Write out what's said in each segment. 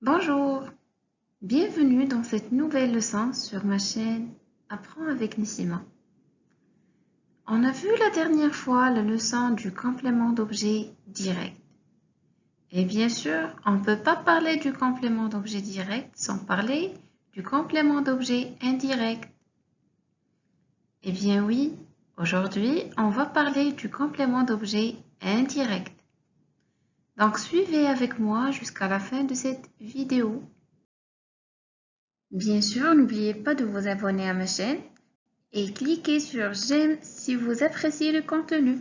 Bonjour, bienvenue dans cette nouvelle leçon sur ma chaîne Apprends avec Nissima. On a vu la dernière fois la leçon du complément d'objet direct. Et bien sûr, on ne peut pas parler du complément d'objet direct sans parler du complément d'objet indirect. Eh bien oui, aujourd'hui, on va parler du complément d'objet indirect. Donc suivez avec moi jusqu'à la fin de cette vidéo. Bien sûr, n'oubliez pas de vous abonner à ma chaîne et cliquez sur j'aime si vous appréciez le contenu.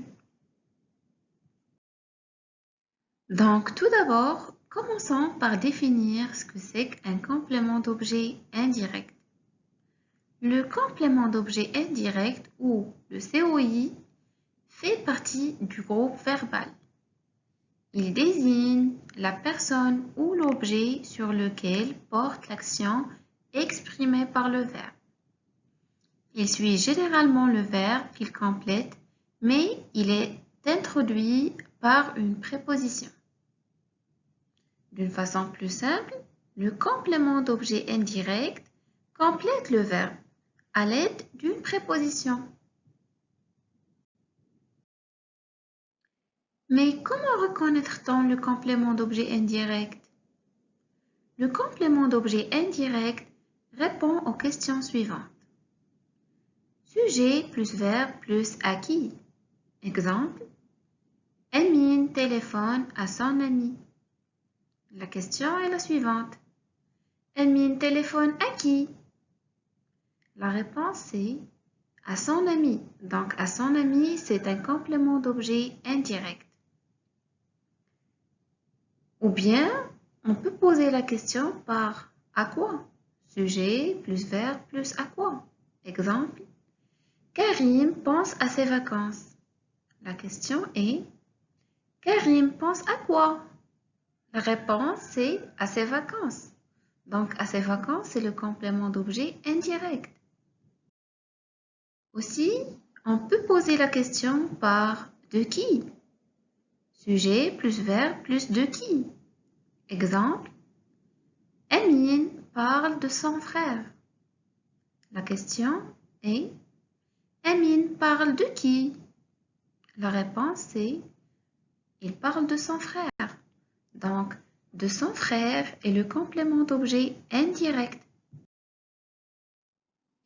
Donc tout d'abord, commençons par définir ce que c'est qu'un complément d'objet indirect. Le complément d'objet indirect ou le COI fait partie du groupe verbal. Il désigne la personne ou l'objet sur lequel porte l'action exprimée par le verbe. Il suit généralement le verbe qu'il complète, mais il est introduit par une préposition. D'une façon plus simple, le complément d'objet indirect complète le verbe à l'aide d'une préposition. Mais comment reconnaître-t-on le complément d'objet indirect? Le complément d'objet indirect répond aux questions suivantes. Sujet plus verbe plus acquis. Exemple, Amine téléphone à son ami. La question est la suivante. Amine téléphone à qui? La réponse est à son ami. Donc à son ami, c'est un complément d'objet indirect. Ou bien, on peut poser la question par à quoi? Sujet plus verbe plus à quoi? Exemple, Karim pense à ses vacances. La question est Karim pense à quoi? La réponse c'est à ses vacances. Donc à ses vacances, c'est le complément d'objet indirect. Aussi, on peut poser la question par de qui? Sujet plus verbe plus de qui? Exemple, Amine parle de son frère. La question est Amine parle de qui? La réponse est il parle de son frère. Donc, de son frère est le complément d'objet indirect.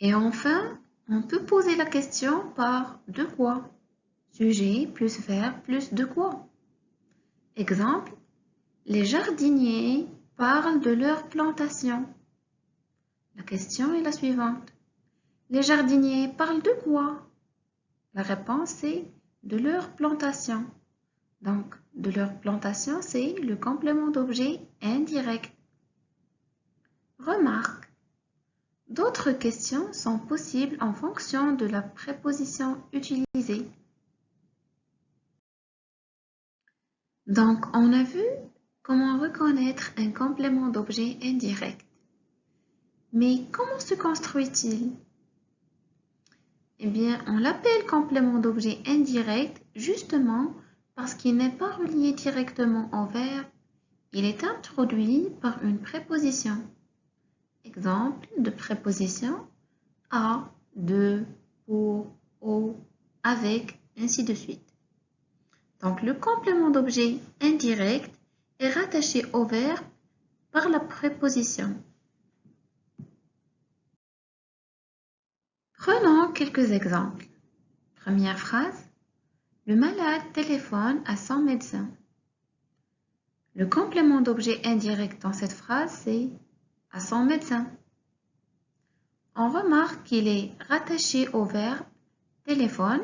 Et enfin, on peut poser la question par de quoi? Sujet plus verbe plus de quoi? Exemple, les jardiniers parlent de leur plantation. La question est la suivante. Les jardiniers parlent de quoi? La réponse est de leur plantation. Donc, de leur plantation, c'est le complément d'objet indirect. Remarque, d'autres questions sont possibles en fonction de la préposition utilisée. Donc, on a vu comment reconnaître un complément d'objet indirect. Mais comment se construit-il? Eh bien, on l'appelle complément d'objet indirect justement parce qu'il n'est pas relié directement au verbe, il est introduit par une préposition. Exemple de préposition à, de, pour, au, avec, ainsi de suite. Donc, le complément d'objet indirect est rattaché au verbe par la préposition. Prenons quelques exemples. Première phrase, le malade téléphone à son médecin. Le complément d'objet indirect dans cette phrase, c'est à son médecin. On remarque qu'il est rattaché au verbe téléphone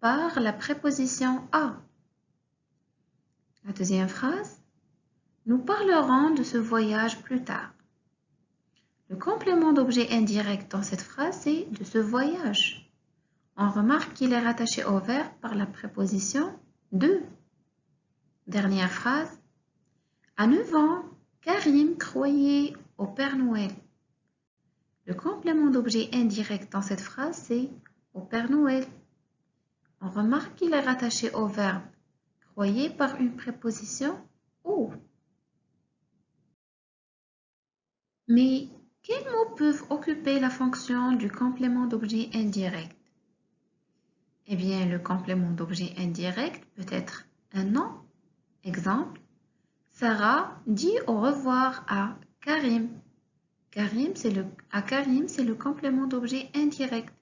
par la préposition à. La deuxième phrase, nous parlerons de ce voyage plus tard. Le complément d'objet indirect dans cette phrase, c'est de ce voyage. On remarque qu'il est rattaché au verbe par la préposition de. Dernière phrase, à 9 ans, Karim croyait au Père Noël. Le complément d'objet indirect dans cette phrase, c'est au Père Noël. On remarque qu'il est rattaché au verbe croyez par une préposition au. Mais quels mots peuvent occuper la fonction du complément d'objet indirect? Eh bien, le complément d'objet indirect peut être un nom. Exemple, Sarah dit au revoir à Karim. Karim, c'est le complément d'objet indirect.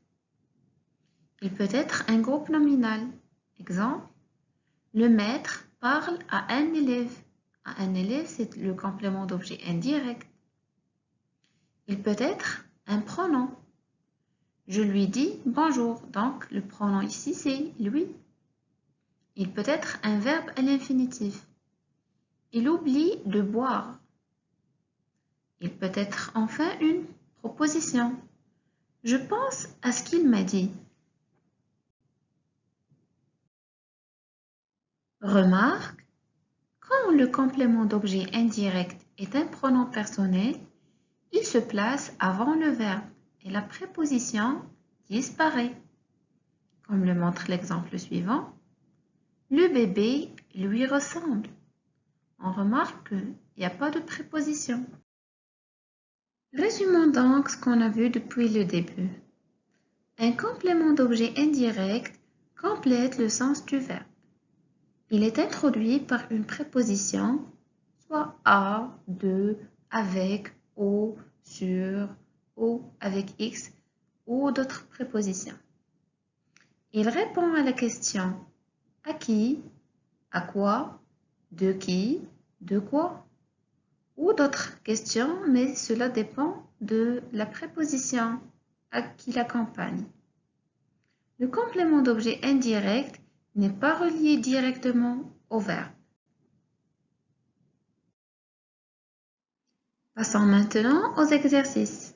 Il peut être un groupe nominal. Exemple, le maître parle à un élève. À un élève, c'est le complément d'objet indirect. Il peut être un pronom. Je lui dis bonjour, donc le pronom ici c'est lui. Il peut être un verbe à l'infinitif. Il oublie de boire. Il peut être enfin une proposition. Je pense à ce qu'il m'a dit. Remarque, quand le complément d'objet indirect est un pronom personnel, il se place avant le verbe et la préposition disparaît. Comme le montre l'exemple suivant, le bébé lui ressemble. On remarque qu'il n'y a pas de préposition. Résumons donc ce qu'on a vu depuis le début. Un complément d'objet indirect complète le sens du verbe. Il est introduit par une préposition, soit à, de, avec, au, sur, ou avec x, ou d'autres prépositions. Il répond à la question à qui, à quoi, de quoi, ou d'autres questions, mais cela dépend de la préposition qui l'accompagne. Le complément d'objet indirect n'est pas relié directement au verbe. Passons maintenant aux exercices.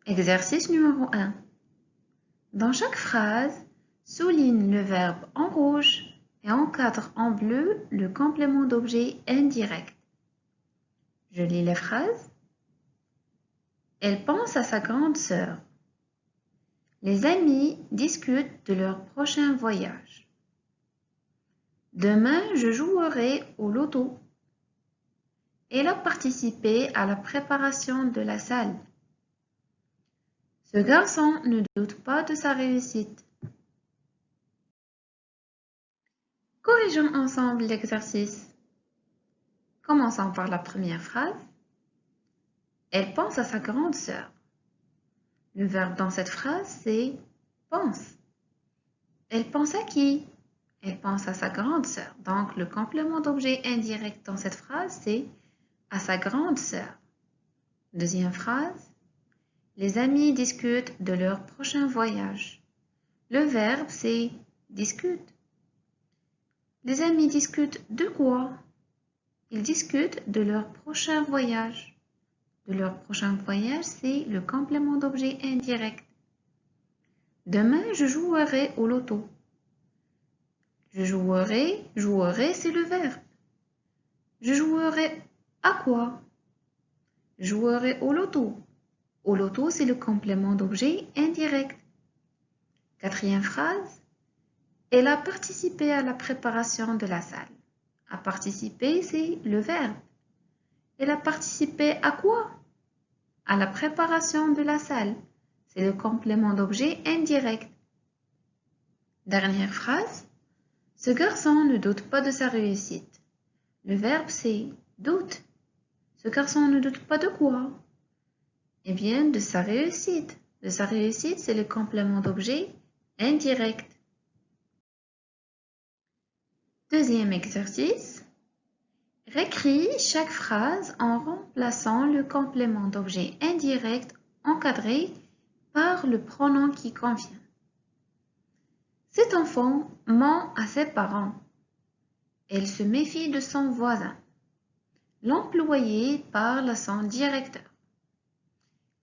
Exercice numéro 1. Dans chaque phrase, souligne le verbe en rouge et encadre en bleu le complément d'objet indirect. Je lis les phrases. Elle pense à sa grande sœur. Les amis discutent de leur prochain voyage. Demain, je jouerai au loto. Elle a participé à la préparation de la salle. Ce garçon ne doute pas de sa réussite. Corrigeons ensemble l'exercice. Commençons par la première phrase. Elle pense à sa grande sœur. Le verbe dans cette phrase, c'est pense. Elle pense à qui? Elle pense à sa grande sœur. Donc, le complément d'objet indirect dans cette phrase, c'est à sa grande sœur. Deuxième phrase. Les amis discutent de leur prochain voyage. Le verbe, c'est discute. Les amis discutent de quoi? Ils discutent de leur prochain voyage. De leur prochain voyage, c'est le complément d'objet indirect. Demain, je jouerai au loto. Je jouerai, c'est le verbe. Je jouerai à quoi? Jouerai au loto. Au loto, c'est le complément d'objet indirect. Quatrième phrase. Elle a participé à la préparation de la salle. A participer, c'est le verbe. Elle a participé à quoi? À la préparation de la salle. C'est le complément d'objet indirect. Dernière phrase. Ce garçon ne doute pas de sa réussite. Le verbe, c'est doute. Ce garçon ne doute pas de quoi? Eh bien, de sa réussite. De sa réussite, c'est le complément d'objet indirect. Deuxième exercice. Récris chaque phrase en remplaçant le complément d'objet indirect encadré par le pronom qui convient. Cet enfant ment à ses parents. Elle se méfie de son voisin. L'employé parle à son directeur.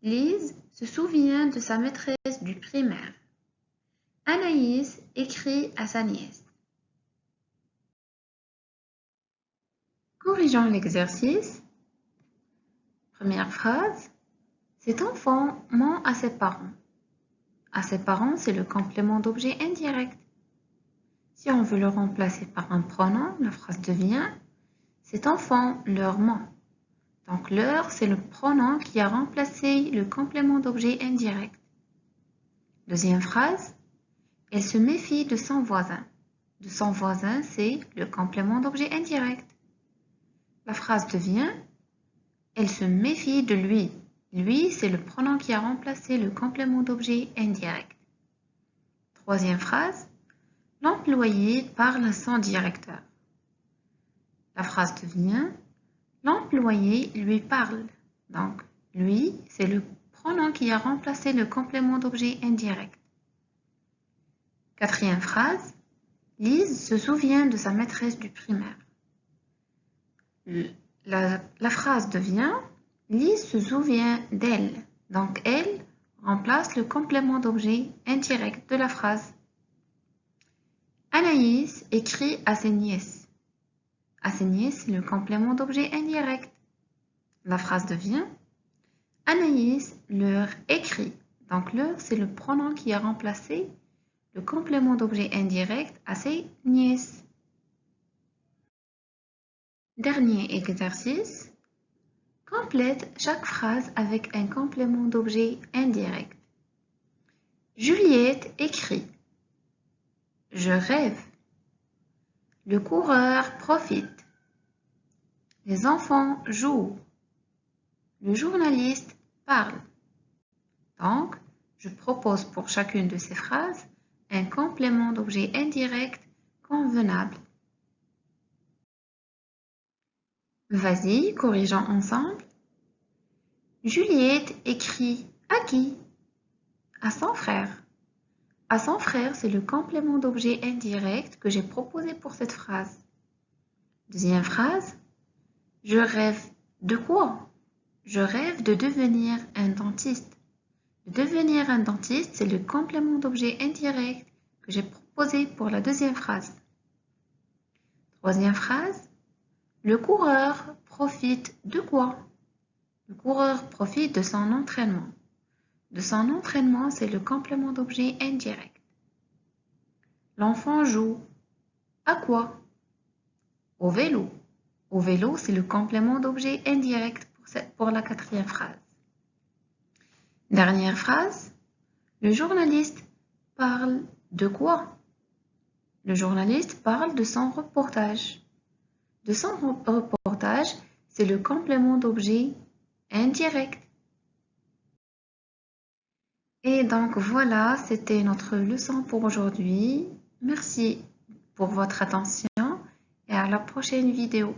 Lise se souvient de sa maîtresse du primaire. Anaïs écrit à sa nièce. Corrigeons l'exercice. Première phrase. Cet enfant ment à ses parents. À ses parents, c'est le complément d'objet indirect. Si on veut le remplacer par un pronom, la phrase devient « Cet enfant leur ment ». Donc, leur, c'est le pronom qui a remplacé le complément d'objet indirect. Deuxième phrase, elle se méfie de son voisin. De son voisin, c'est le complément d'objet indirect. La phrase devient, elle se méfie de lui. Lui, c'est le pronom qui a remplacé le complément d'objet indirect. Troisième phrase, l'employé parle à son directeur. La phrase devient, l'employé lui parle. Donc, lui, c'est le pronom qui a remplacé le complément d'objet indirect. Quatrième phrase, Lise se souvient de sa maîtresse du primaire. La phrase devient, Lise se souvient d'elle. Donc, elle remplace le complément d'objet indirect de la phrase. Anaïs écrit à ses nièces. À ses nièces, le complément d'objet indirect. La phrase devient, Anaïs leur écrit. Donc, leur, c'est le pronom qui a remplacé le complément d'objet indirect à ses nièces. Dernier exercice. Complète chaque phrase avec un complément d'objet indirect. Juliette écrit. Je rêve. Le coureur profite. Les enfants jouent. Le journaliste parle. Donc, je propose pour chacune de ces phrases un complément d'objet indirect convenable. Vas-y, corrigeons ensemble. Juliette écrit à qui? À son frère. À son frère, c'est le complément d'objet indirect que j'ai proposé pour cette phrase. Deuxième phrase. Je rêve de quoi? Je rêve de devenir un dentiste. Devenir un dentiste, c'est le complément d'objet indirect que j'ai proposé pour la deuxième phrase. Troisième phrase. Le coureur profite de quoi? Le coureur profite de son entraînement. De son entraînement, c'est le complément d'objet indirect. L'enfant joue. À quoi? Au vélo. Au vélo, c'est le complément d'objet indirect pour la quatrième phrase. Dernière phrase. Le journaliste parle de quoi? Le journaliste parle de son reportage. De son reportage, c'est le complément d'objet indirect. Et donc voilà, c'était notre leçon pour aujourd'hui. Merci pour votre attention et à la prochaine vidéo.